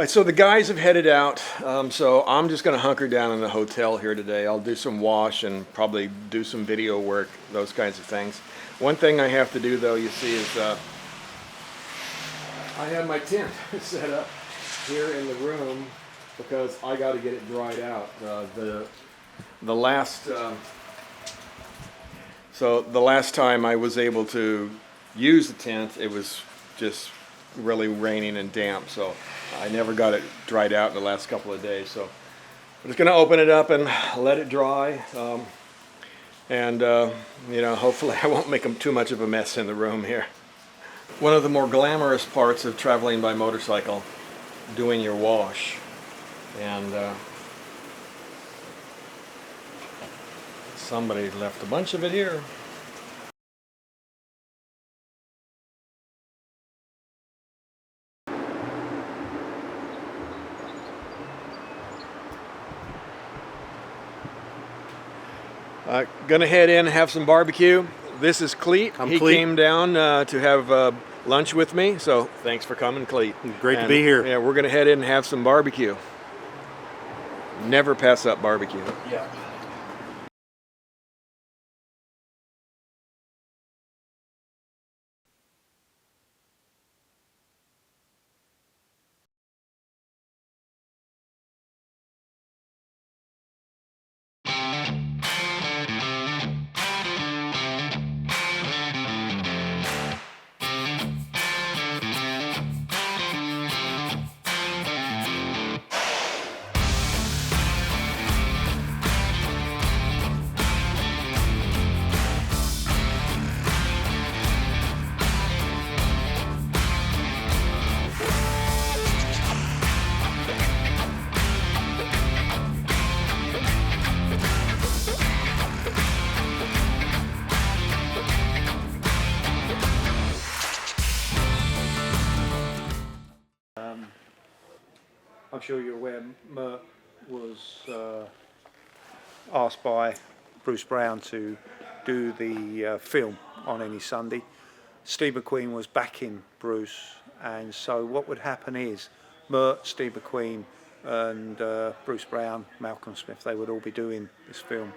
All right, so the guys have headed out, so I'm just going to hunker down in the hotel here today. I'll do some wash and probably do some video work, those kinds of things. One thing I have to do, though, you see, is I have my tent set up here in the room because I got to get it dried out. The last time I was able to use the tent, it was just really raining and damp, so I never got it dried out in the last couple of days. So I'm just going to open it up and let it dry, and you know, hopefully I won't make too much of a mess in the room here. One of the more glamorous parts of traveling by motorcycle, doing your wash, and somebody left a bunch of it here. Gonna head in and have some barbecue. This is Cleet. He came down to have lunch with me, so thanks for coming, Cleet. Great to be here. Yeah, we're gonna head in and have some barbecue. Never pass up barbecue. Yeah. I'm sure you're aware Mert was asked by Bruce Brown to do the film on Any Sunday. Steve McQueen was backing Bruce, and so what would happen is Mert, Steve McQueen and Bruce Brown, Malcolm Smith, they would all be doing this film.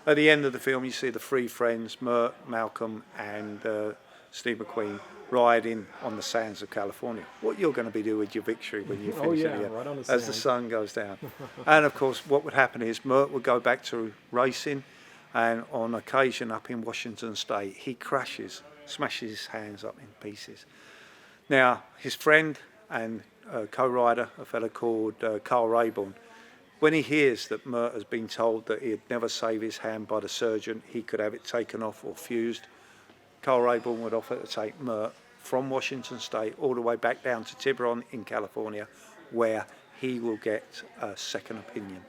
At the end of the film you see the three friends, Mert, Malcolm and Steve McQueen, riding on the sands of California. What you're going to be doing with your victory when you finish it here, right on the as the sun goes down. And of course what would happen is Mert would go back to racing, and on occasion up in Washington State he crashes, smashes his hands up in pieces. Now his friend and co-rider, a fellow called Carl Rayborn, when he hears that Mert has been told that he'd never save his hand by the surgeon, he could have it taken off or fused, Carl Rayborn would offer to take Mert from Washington State all the way back down to Pateron in California, where he will get a second opinion.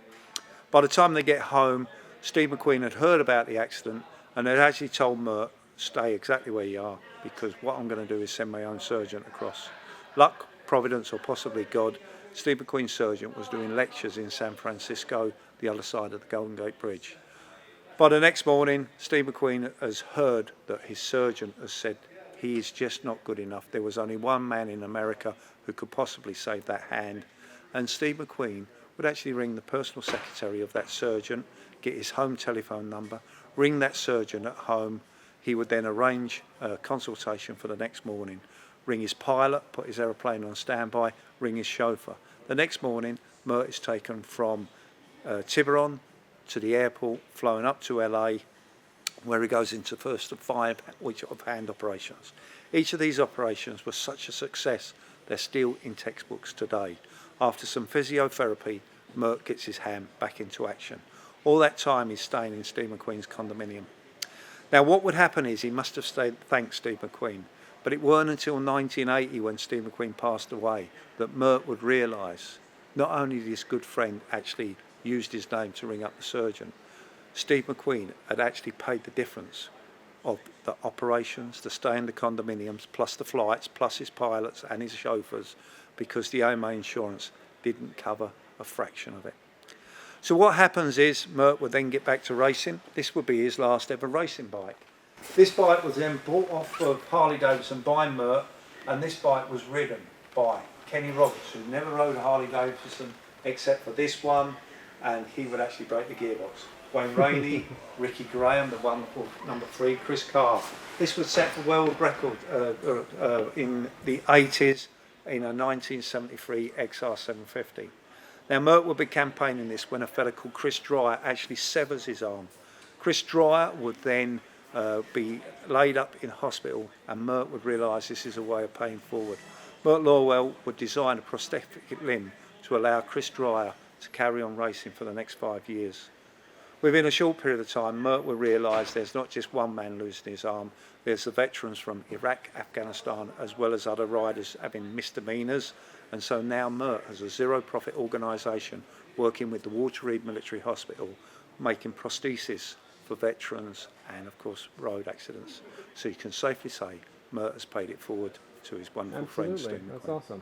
By the time they get home, Steve McQueen had heard about the accident and had actually told Mert, stay exactly where you are, because what I'm going to do is send my own surgeon across. Luck, providence or possibly God, Steve McQueen's surgeon was doing lectures in San Francisco, the other side of the Golden Gate Bridge. By the next morning, Steve McQueen has heard that his surgeon has said he is just not good enough. There was only one man in America who could possibly save that hand. And Steve McQueen would actually ring the personal secretary of that surgeon, get his home telephone number, ring that surgeon at home. He would then arrange a consultation for the next morning, ring his pilot, put his aeroplane on standby, ring his chauffeur. The next morning, Mert is taken from Tiburon to the airport, flown up to LA, where he goes into first of 5 weeks of hand operations. Each of these operations was such a success, they're still in textbooks today. After some physiotherapy, Mert gets his hand back into action. All that time he's staying in Steve McQueen's condominium. Now what would happen is he must have thanked Steve McQueen, but it weren't until 1980, when Steve McQueen passed away, that Mert would realise not only did his good friend actually used his name to ring up the surgeon, Steve McQueen had actually paid the difference of the operations, the stay in the condominiums, plus the flights, plus his pilots and his chauffeurs, because the AMA insurance didn't cover a fraction of it. So what happens is Mert would then get back to racing. This would be his last ever racing bike. This bike was then bought off of Harley Davidson by Mert, and this bike was ridden by Kenny Roberts, who never rode a Harley Davidson except for this one, and he would actually break the gearbox. Wayne Rainey, Ricky Graham, the one for number 3, Chris Carr. This was set for world record in the 80s in a 1973 XR750. Now Mert will be campaigning this when a fella called Chris Dreyer actually severs his arm. Chris Dreyer would then be laid up in hospital, and Mert would realise this is a way of paying forward. Mert Lorwell would design a prosthetic limb to allow Chris Dreyer to carry on racing for the next 5 years. Within a short period of time, Mert will realise there's not just one man losing his arm, there's the veterans from Iraq, Afghanistan, as well as other riders having misdemeanours, and so now Mert has a zero-profit organisation working with the Walter Reed Military Hospital, making prosthesis for veterans and, of course, road accidents. So you can safely say Mert has paid it forward to his wonderful friend, Stephen. That's awesome.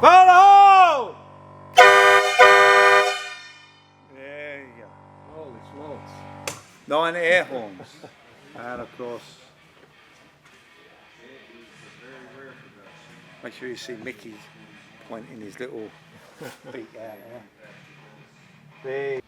Follow! There you go. Holy smokes. 9 air horns. And of course, make sure you see Mickey pointing his little beak out. Yeah. There.